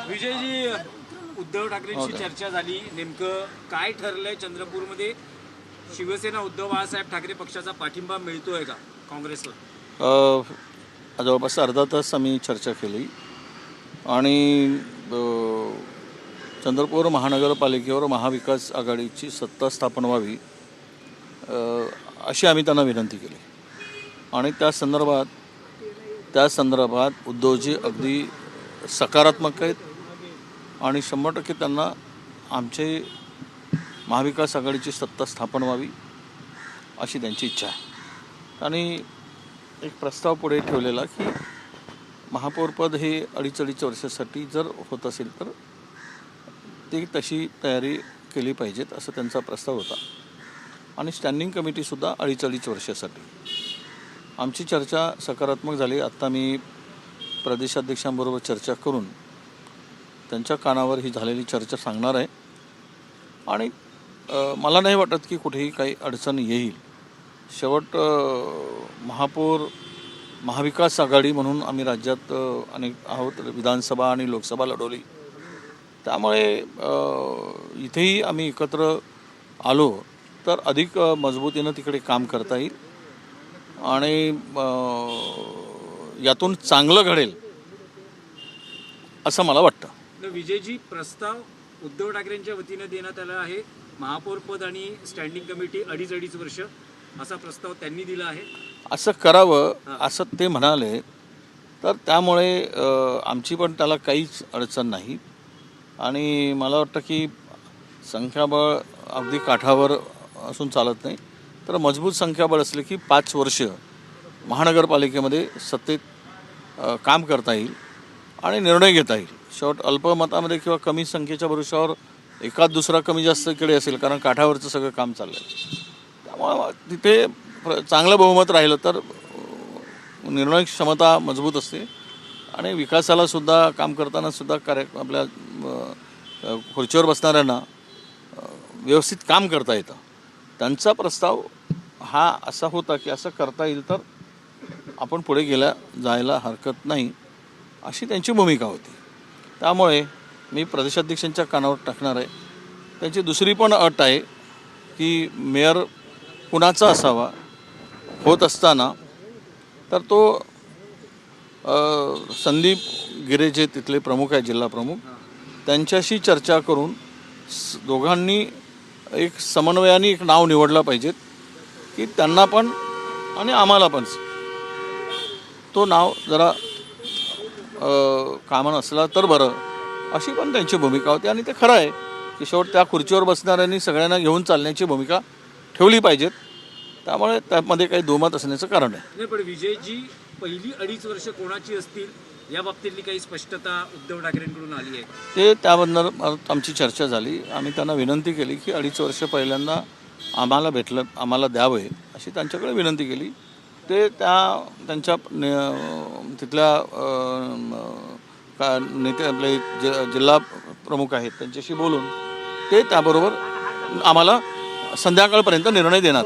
विजयजी, उद्धव ठाकरेंची चर्चा झाली, नेमकं काय ठरलंय? चंद्रपूरमध्ये शिवसेना उद्धव बाळासाहेब ठाकरे पक्षाचा पाठिंबा मिळतोय का काँग्रेसला? जवळपास अर्धा तास आम्ही चर्चा केली आणि चंद्रपूर महानगरपालिकेवर महाविकास आघाडीची सत्ता स्थापन व्हावी अशी आम्ही त्यांना विनंती केली आणि त्या संदर्भात उद्धवजी अगदी सकारात्मक आहेत आणि 100% त्यांना आमचे महाविकास आघाडीची सत्ता स्थापन व्हावी अशी त्यांची इच्छा आहे. आणि एक प्रस्ताव पुढे ठेवलेला की महापौरपद हे 2.5 वर्षासाठी जर होत असेल तर ती तशी तयारी केली पाहिजेत असं त्यांचा प्रस्ताव होता. आणि स्टँडिंग कमिटीसुद्धा 2.5 वर्षासाठी. आमची चर्चा सकारात्मक झाली. आत्ता मी प्रदेशाध्यक्षांबरोबर चर्चा करून त्यांच्या कानावर ही झालेली चर्चा सांगणार आहे आणि मला नाही वाटत की कुठेही काही अडचण येईल. शेवट महापौर महाविकास आघाडी म्हणून आम्ही राज्यात अनेक आहोत, विधानसभा आणि लोकसभा लढवली, त्यामुळे इथेही आम्ही एकत्र आलो तर अधिक मजबूतीनं तिकडे काम करता येईल आणि यातून चांगलं घडेल असं मला वाटतं. विजयजी, प्रस्ताव उद्धव ठाकरेंच्या वतीनं देण्यात आला आहे. महापौर पद आणि स्टँडिंग कमिटी 2.5 वर्ष असा प्रस्ताव त्यांनी दिला आहे. असं करावं असं ते म्हणाले तर त्यामुळे आमची पण त्याला काहीच अडचण नाही. आणि मला वाटतं की संख्याबळ अगदी काठावर असून चालत नाही, तर मजबूत संख्याबळ असले की 5 वर्ष महानगरपालिकेमध्ये सत्तेत काम करता येईल आणि निर्णय घेता येईल. शेवट अल्पमतामध्ये किंवा कमी संख्येच्या भरोशावर एकाच दुसरा कमी जास्त इकडे असेल, कारण काठावरचं सगळं काम चाललं आहे. त्यामुळे तिथे चांगलं बहुमत राहिलं तर निर्णय क्षमता मजबूत असते आणि विकासालासुद्धा काम करतानासुद्धा आपल्या खुर्चीवर बसणाऱ्यांना व्यवस्थित काम करता येतं. त्यांचा प्रस्ताव हा असा होता की असं करता येईल तर आपण पुढे जायला हरकत नाही अशी त्यांची भूमिका होती. त्यामुळे मी प्रदेशाध्यक्षांच्या कानावर टाकणार आहे. त्यांची दुसरी पण अट आहे की मेयर कुणाचा असावा होत असताना तर तो संदीप गिरे जे तिथले प्रमुख आहेत, जिल्हा प्रमुख, त्यांच्याशी चर्चा करून दोघांनी एक समन्वयाने एक नाव निवडलं पाहिजेत की त्यांना पण आणि आम्हाला पण तो नाव जरा कामन असला तर बरं अशी पण त्यांची भूमिका होती. आणि ते खरं आहे की शेवट त्या खुर्चीवर बसणाऱ्यांनी सगळ्यांना घेऊन चालण्याची भूमिका ठेवली पाहिजेत. त्यामुळे त्यामध्ये काही दुमत असण्याचं कारण आहे. नाही, पण विजयजी, पहिली 2.5 वर्ष कोणाची असतील या बाबतीतली काही स्पष्टता उद्धव ठाकरेंकडून आली आहे? ते त्याबद्दल आमची चर्चा झाली. आम्ही त्यांना विनंती केली की 2.5 वर्ष पहिल्यांदा आम्हाला द्यावे अशी त्यांच्याकडे विनंती केली. ते त्यांच्या तिथल्या नेते आपले जिल्हा प्रमुख आहेत त्यांच्याशी बोलून ते त्याबरोबर आम्हाला संध्याकाळपर्यंत निर्णय देणार.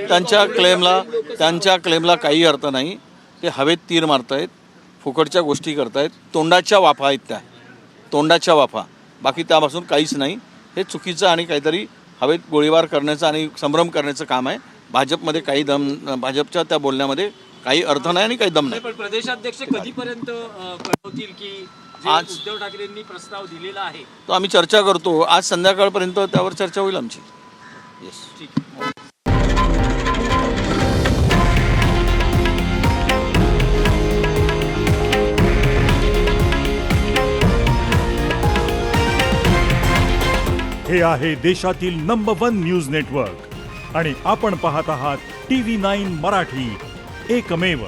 त्यांच्या क्लेमला काही अर्थ नाही. ते हवेत तीर मारतायत, फुकटच्या गोष्टी करतायत, तोंडाच्या वाफा आहेत त्या, तोंडाच्या वाफा, बाकी त्यापासून काहीच नाही. हे चुकीचं आणि काहीतरी हवेत गोळीबार करण्याचं आणि संभ्रम करण्याचं काम आहे. भाजपमध्ये काही भाजपच्या त्या बोलण्यामध्ये काही अर्थ नाही आणि काही दम नाही. पण प्रदेशाध्यक्ष कधीपर्यंत कळवतील की आज उद्धव ठाकरेंनी प्रस्ताव दिलेला आहे? तो आम्ही चर्चा करतो. आज संध्याकाळपर्यंत त्यावर चर्चा होईल आमची. येस, ठीक. हे आहे देशातील नंबर 1 न्यूज नेटवर्क आणि आपण पाहत आहात TV9 मराठी, एकमेव.